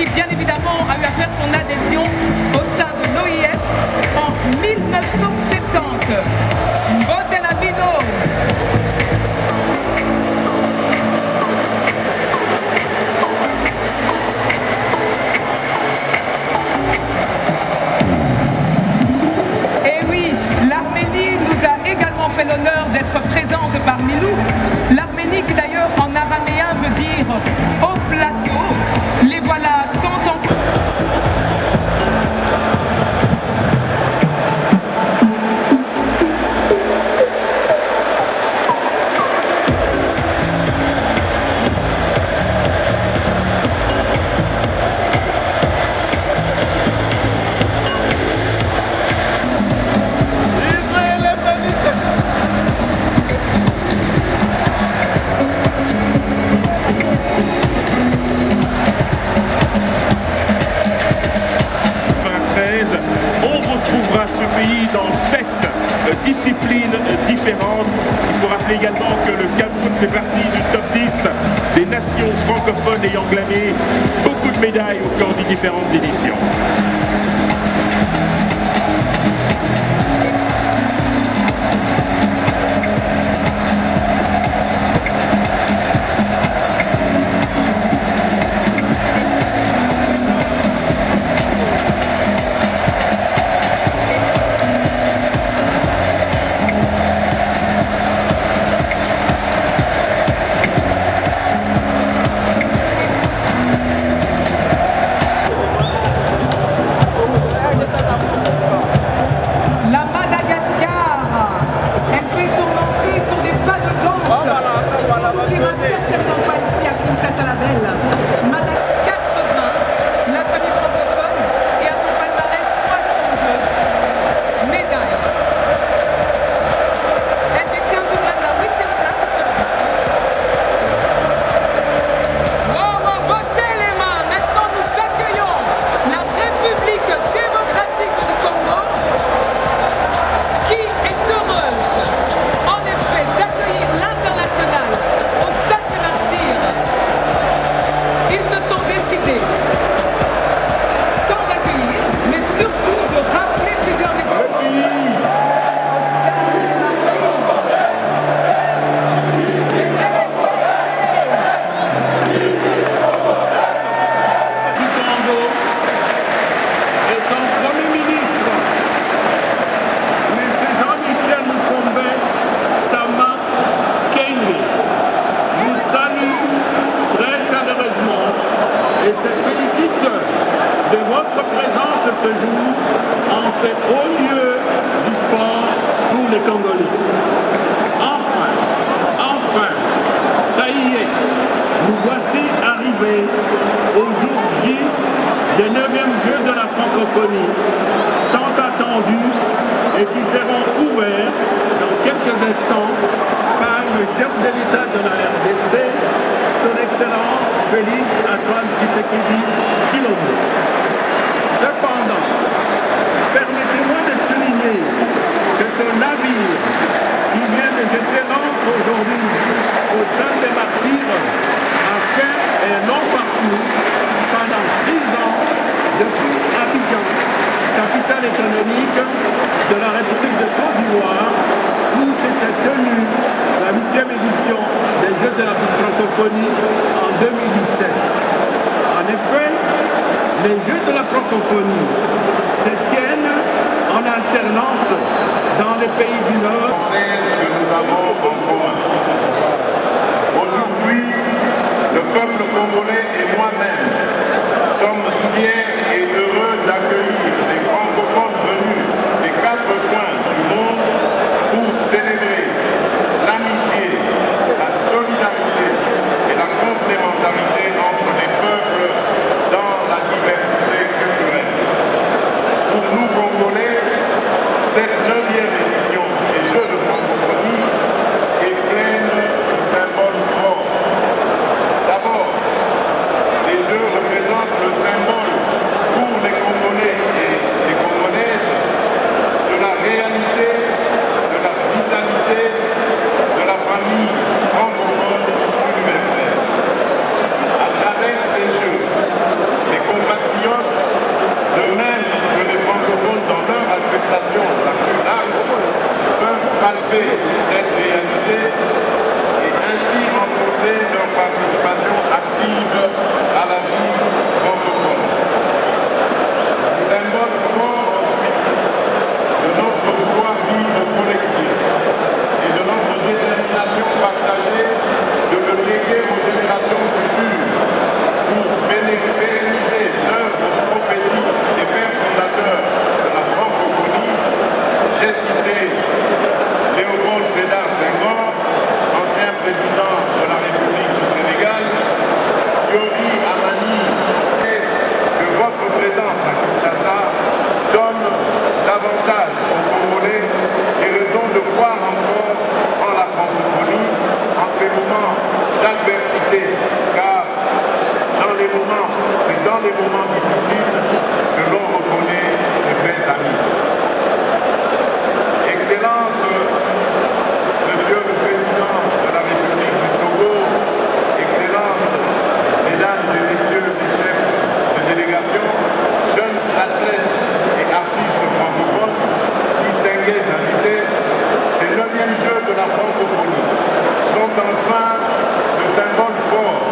qui bien évidemment a eu à faire son adhésion au sein de l'OIF en 1970. Vote la Bino. Et oui, l'Arménie nous a également fait l'honneur d'être présente parmi nous. L'Arménie qui d'ailleurs en araméen veut dire au plateau. Les voilà tant en disciplines différentes. Il faut rappeler également que le Cameroun fait partie du top 10 des nations francophones ayant glané beaucoup de médailles au cours des différentes éditions. Ce jour en ce haut lieu du sport pour les Congolais. Enfin, ça y est, nous voici arrivés au jour J des 9e Jeux de la francophonie, tant attendus et qui seront ouverts dans quelques instants par le chef de l'État de la RDC, son Excellence Félix Antoine Tshisekedi Tshilombo. Cependant, permettez-moi de souligner que ce navire qui vient de jeter l'ancre aujourd'hui au stade des Martyrs a fait un long parcours pendant 6 ans depuis Abidjan, capitale économique de la République de Côte d'Ivoire, où s'était tenue la 8e édition des Jeux de la francophonie en 2017. En effet, les Jeux de la francophonie se tiennent en alternance dans les pays du Nord. Que nous avons en commun. Aujourd'hui, le peuple congolais et moi-même sommes fiers et heureux d'accueillir les francophones venus des 4 coins du monde pour célébrer l'amitié, la solidarité et la complémentarité entre les peuples dans la diversité culturelle. Pour nous Congolais, cette 9e édition des Jeux de francophonie est pleine de symboles forts. D'abord, les Jeux représentent le symbole les moments difficiles que l'on reconnaît les vrais amis. Excellence, Monsieur le Président de la République du Togo, Excellence, Mesdames et Messieurs les chefs de délégation, jeunes athlètes et artistes francophones, distingués invités, les 9e Jeux de la francophonie sont enfin le symbole fort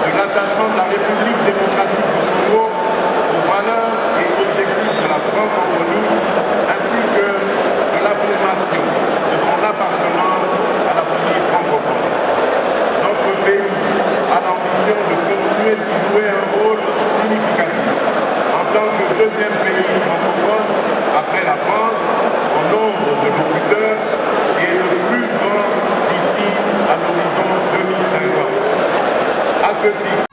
de l'attachement de la République démocratique du Congo aux valeurs et objectifs de la francophonie, ainsi que de l'affirmation de son appartenance à la famille francophone. Notre pays a l'ambition de continuer de jouer un rôle significatif en tant que 2e pays francophone après la France, en nombre de locuteurs et le plus grand d'ici à l'horizon 2050. À ce titre,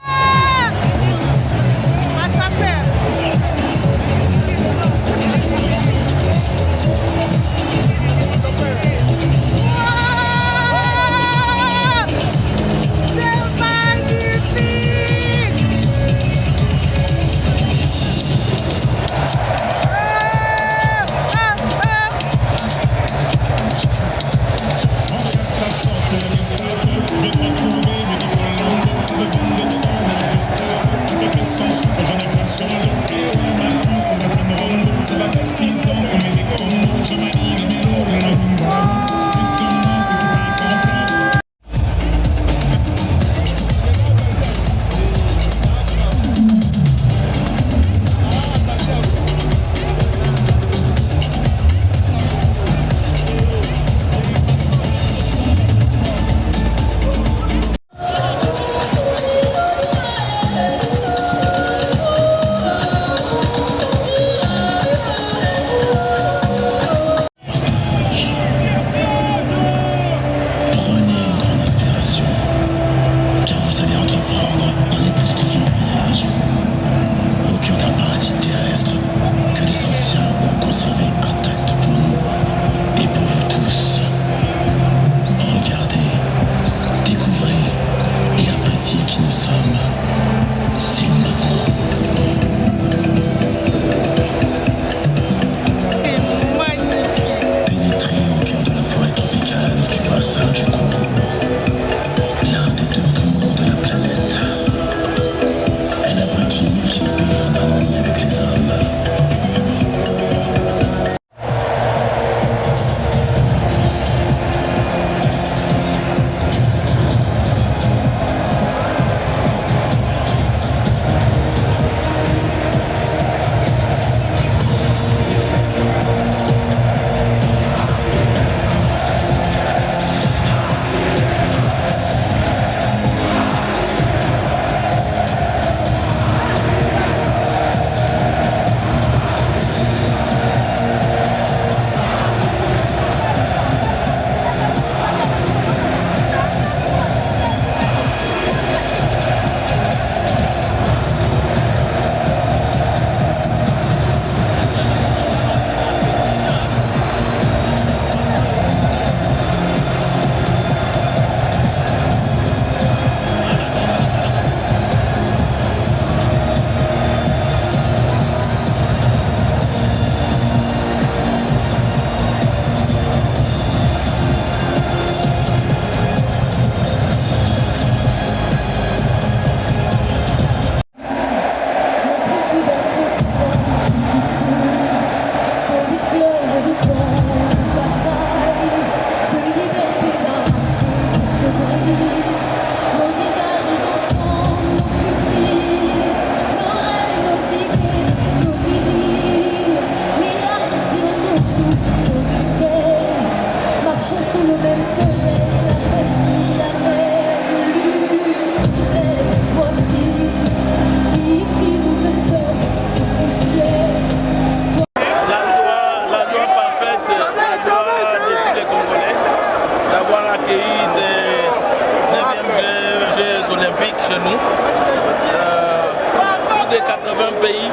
Plus de 80 pays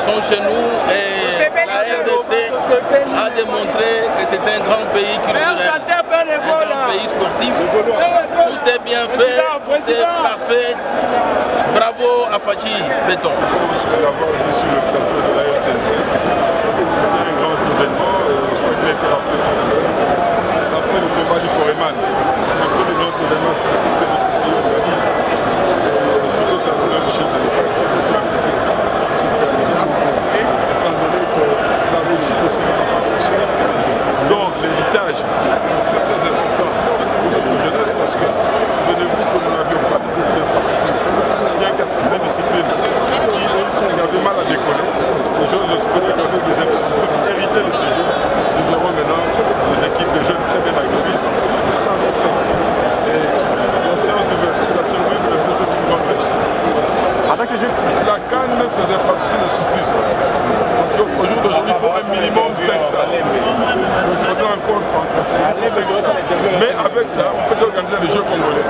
sont chez nous et la RDC a démontré que c'est un grand pays culturel, un grand pays sportif. Tout est bien fait, tout est parfait. Bravo à Fachi Béton. L'avoir été sur le plateau de la RTNC, c'était un grand événement, je crois qu'il a été rappelé tout à l'heure. Après le combat du Foreman, c'est un peu le grand événement sportif que notre pays organise. Tout autre à l'honneur du chef de l'État qui s'est fait impliquer pour cette réalisation. Étant donné que la réussite de ces manifestations, dont l'héritage, c'est très important pour notre jeunesse parce que, souvenez-vous que nous n'avions pas beaucoup d'infrastructures. C'est bien qu'à certaines disciplines qui avaient mal à décoller, les Jeux espérer qu'avec des infrastructures héritées de ces Jeux, nous aurons maintenant des équipes de jeunes très bien aguerries, sans complexe. Et la séance d'ouverture, la cérémonie d'ouverture est une grande réussite. La canne, ces infrastructures ne suffisent pas. Parce qu'au jour d'aujourd'hui, il faut un minimum 5 stades. Donc il faudra encore construire 5 stades. Mais avec ça, on peut organiser des Jeux congolais.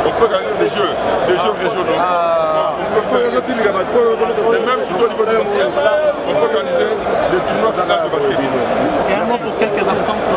On peut organiser des Jeux régionaux. On peut faire et même surtout au niveau du basket, on peut organiser des tournois finales de basket. Et un mot pour quelques absences.